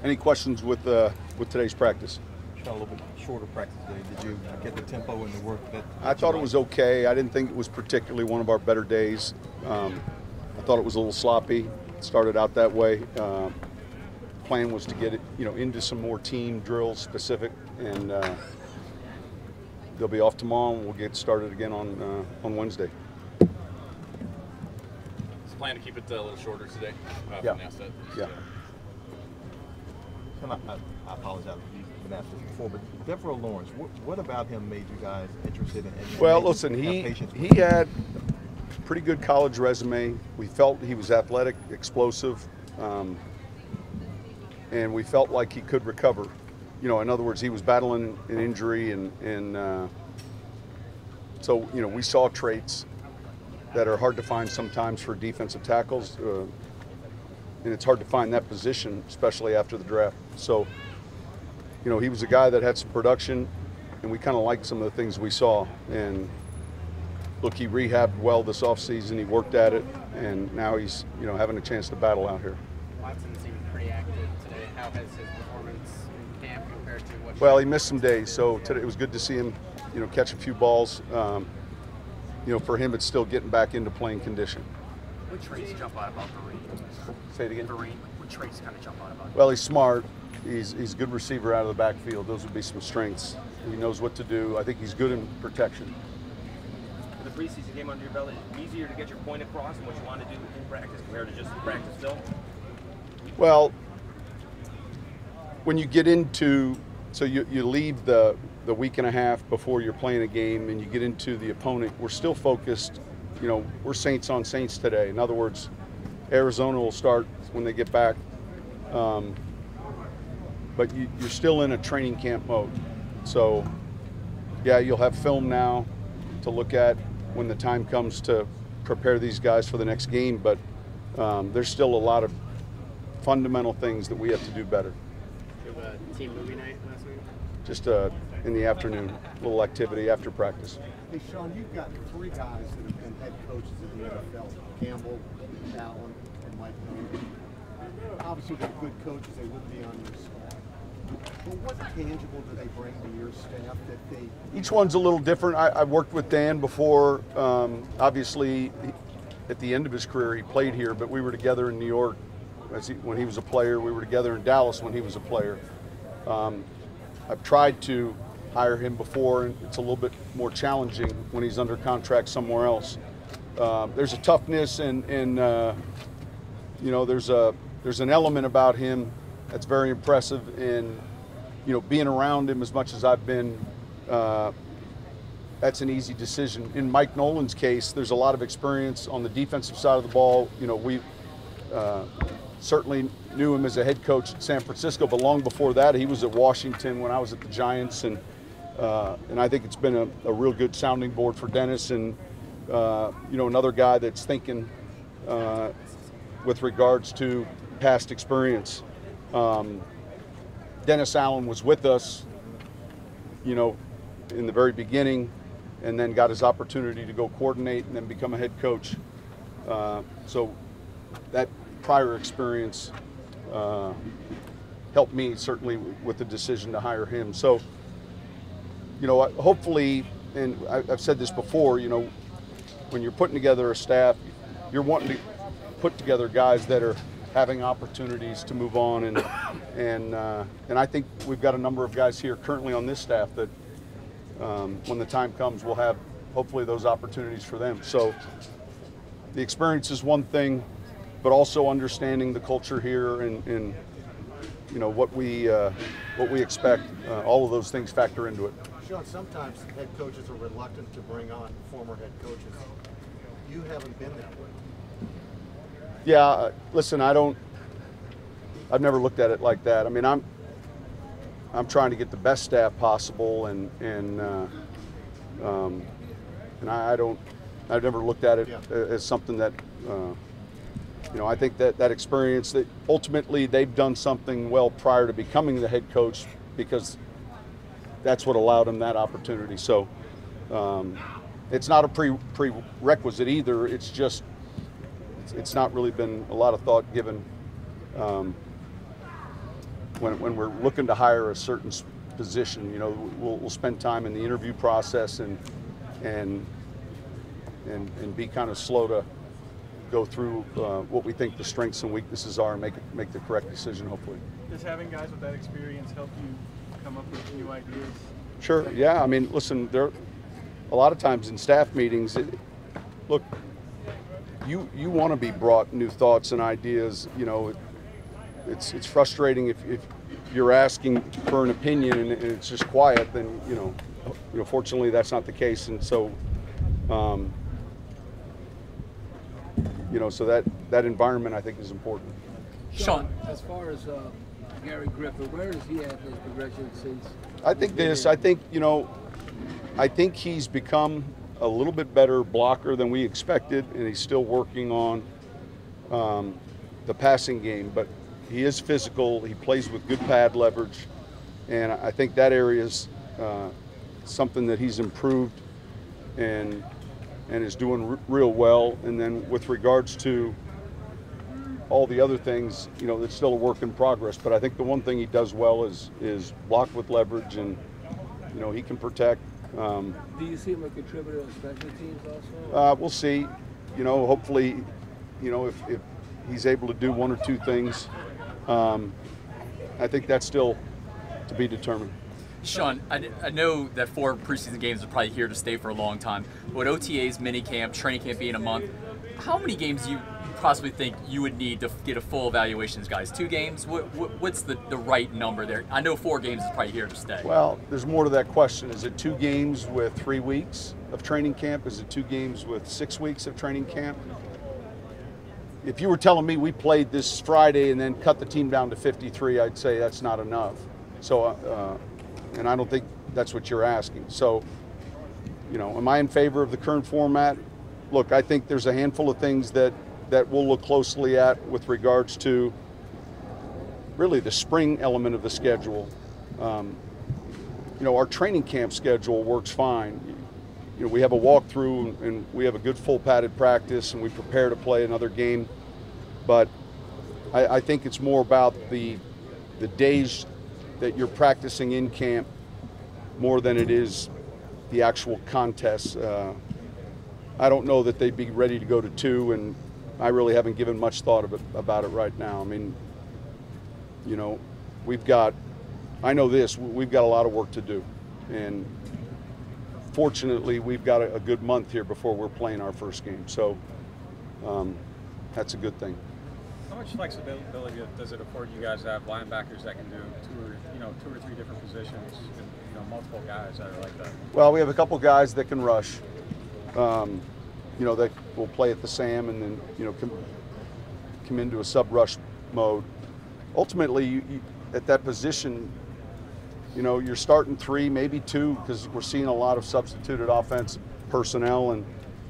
Any questions with today's practice? A little bit shorter practice today. Did you get the tempo and the work that I thought it was okay. I didn't think it was particularly one of our better days. I thought it was a little sloppy. It started out that way. Plan was to get it, into some more team drills specific, and they'll be off tomorrow, and we'll get started again on Wednesday. Plan to keep it a little shorter today. Yeah. Yeah. I apologize if you've been asked this before, but Devereaux Lawrence, what about him made you guys interested in? Well, listen, he had a pretty good college resume. We felt he was athletic, explosive, and we felt like he could recover. In other words, he was battling an injury, and so we saw traits that are hard to find sometimes for defensive tackles, and it's hard to find that position, especially after the draft. So, he was a guy that had some production, and we kind of liked some of the things we saw. And look, he rehabbed well this offseason. He worked at it, and now he's having a chance to battle out here. Watson seemed pretty active today. How has his performance in camp compared to what? Well, he missed some days, so today it was good to see him, catch a few balls. For him, it's still getting back into playing condition. What traits jump out about Vereen? Say it again. Vereen, what traits kind of jump out about him? Well, he's smart. He's a good receiver out of the backfield. Those would be some strengths. He knows what to do. I think he's good in protection. With the preseason game under your belt, is it easier to get your point across and what you want to do in practice compared to just practice film? Well, when you get into, so you leave the week and a half before you're playing a game and you get into the opponent, we're still focused. We're Saints on Saints today. In other words, Arizona will start when they get back. But you're still in a training camp mode. So, yeah, you'll have film now to look at when the time comes to prepare these guys for the next game. But there's still a lot of fundamental things that we have to do better. Did you have a team movie night last week? Just in the afternoon, a little activity after practice. Hey, Sean, you've got three guys that have been head coaches in the NFL: Campbell, Allen, and Mike Nolan. Obviously, they're good coaches. They wouldn't be on your staff. But what tangible do they bring to your staff that they? Each one's a little different. I've worked with Dan before. Obviously, at the end of his career, he played here, but we were together in New York when he was a player. We were together in Dallas when he was a player. I've tried to hire him before, and it's a little bit more challenging when he's under contract somewhere else. There's a toughness, and there's an element about him that's very impressive. And being around him as much as I've been, that's an easy decision. In Mike Nolan's case, there's a lot of experience on the defensive side of the ball. We certainly knew him as a head coach at San Francisco, but long before that, he was at Washington when I was at the Giants, and I think it's been a real good sounding board for Dennis, and another guy that's thinking with regards to past experience. Dennis Allen was with us, in the very beginning, and then got his opportunity to go coordinate and then become a head coach. So that prior experience helped me certainly with the decision to hire him. So, hopefully, and I've said this before, when you're putting together a staff, you're wanting to put together guys that are having opportunities to move on, and I think we've got a number of guys here currently on this staff that when the time comes, we'll have hopefully those opportunities for them. So the experience is one thing, but also understanding the culture here and what we expect. All of those things factor into it. Sean, sometimes head coaches are reluctant to bring on former head coaches. You haven't been that way. Yeah, listen, I've never looked at it like that. I mean, I'm trying to get the best staff possible, and I've never looked at it as something that, I think that experience, that ultimately they've done something well prior to becoming the head coach, because that's what allowed them that opportunity. So it's not a prerequisite either. It's just, it's not really been a lot of thought given when we're looking to hire a certain position, you know, we'll spend time in the interview process and be kind of slow to go through what we think the strengths and weaknesses are and make the correct decision, hopefully. Does having guys with that experience help you come up with new ideas? Sure, yeah. I mean, listen, there a lot of times in staff meetings, look, you want to be brought new thoughts and ideas. You know, it's frustrating if you're asking for an opinion and it's just quiet. Then you know, fortunately that's not the case, and so you know, so that environment I think is important. Sean, as far as Gary Griffin, where is he at in his progression since? I think you know, I think he's become a little bit better blocker than we expected, and he's still working on the passing game. But he is physical. He plays with good pad leverage, and I think that area is something that he's improved and is doing real well. And then with regards to all the other things, you know, it's still a work in progress. But I think the one thing he does well is block with leverage, and you know, he can protect. Do you see him a contributor on special teams also? We'll see. You know, hopefully, you know, if he's able to do one or two things, I think that's still to be determined. Sean, I know that 4 preseason games are probably here to stay for a long time. But OTAs, minicamp, training camp being a month, how many games do you possibly think you would need to get a full evaluation of guys? 2 games? What's the right number there? I know 4 games is probably here to stay. Well, there's more to that question. Is it 2 games with 3 weeks of training camp? Is it 2 games with 6 weeks of training camp? If you were telling me we played this Friday and then cut the team down to 53, I'd say that's not enough. So, and I don't think that's what you're asking. So, you know, am I in favor of the current format? Look, I think there's a handful of things that we'll look closely at with regards to really the spring element of the schedule. You know, our training camp schedule works fine. You know, we have a walkthrough and we have a good full padded practice and we prepare to play another game. But I think it's more about the days that you're practicing in camp more than it is the actual contests. I don't know that they'd be ready to go to 2, and I really haven't given much thought about it right now. I mean, you know, I know this, we've got a lot of work to do. And fortunately, we've got a good month here before we're playing our first game. So that's a good thing. How much flexibility does it afford you guys to have linebackers that can do 2 or 3 different positions and, you know, multiple guys that are like that? Well, we have a couple guys that can rush. You know, that will play at the Sam and then, you know, come into a sub-rush mode. Ultimately, you, at that position, you know, you're starting 3, maybe 2, because we're seeing a lot of substituted offense personnel, and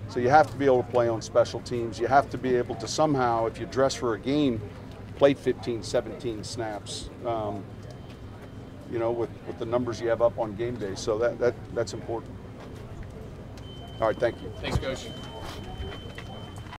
so you have to be able to play on special teams. You have to be able to somehow, if you dress for a game, play 15, 17 snaps, you know, with the numbers you have up on game day. So that's important. All right, thank you. Thanks, Coach.